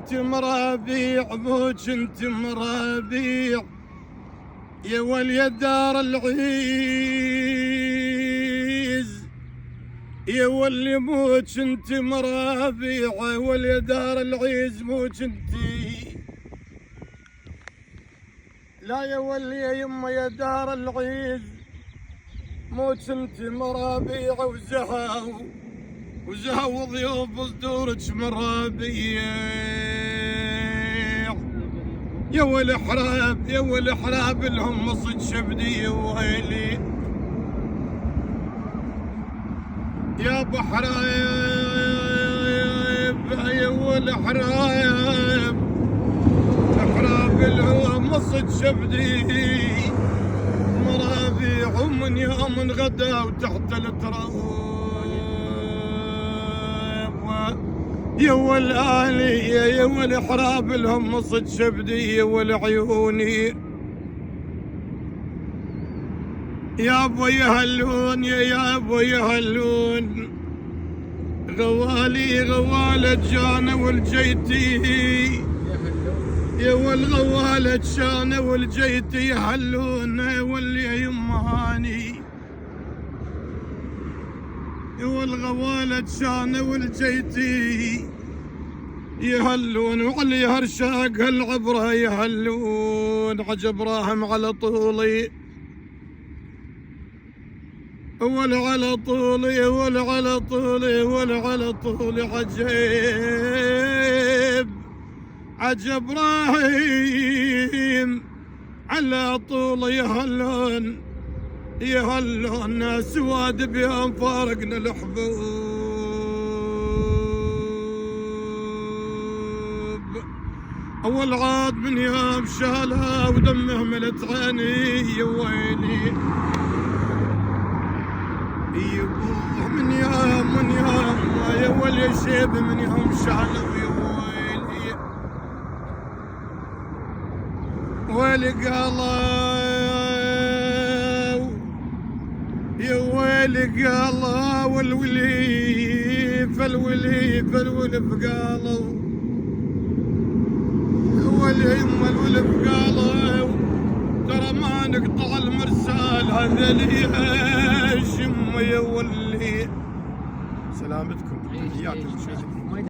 انت مرابيع موج انت مرابيع يا ولي دار العيز يا ولي موج انت مرابيع يا ولي دار العيز موج انت لا يا ولي يا يما يا دار العيز موج انت مرابيع وزهو ضيوف صدورك مرابيع يا ولي حراب يا ولي حراب لهم صد شبدي وهيلي يا ابو حرايب يا ولي حرايب حراب لهم صد شبدي مرابيع ومن يوم غدا وتحت التراب يا والآلي يا ولي حراب لهم صد شبدي يا ولي عيوني يا ابو يهلون يا ابو يهلون غوالي غوالة جانا والجيتي يا والغوالة جانا والجيتي يهلون يا واللي يمهاني والغوالة شانة والجيتي يهلون وعلي هرشاق هالعبرة يهلون عجب راهم على طولي ولا على طولي ولا على طولي ولا على طولي عجب راهم على طولي يهلون يهلون ناس واد بيهم فارقنا الحبوب اول عاد من يوم شالها ودمه ملت عيني يا ويلي يبوه من يوم يا ولي شيب من يوم شالوا يا ويلي ويلي قالوا يا ويلي قالوا والوليف الوليف قالوا واليم الولف قالوا ترى ما نقطع المرسال هذا ليش يا ولي سلامتكم تحياتي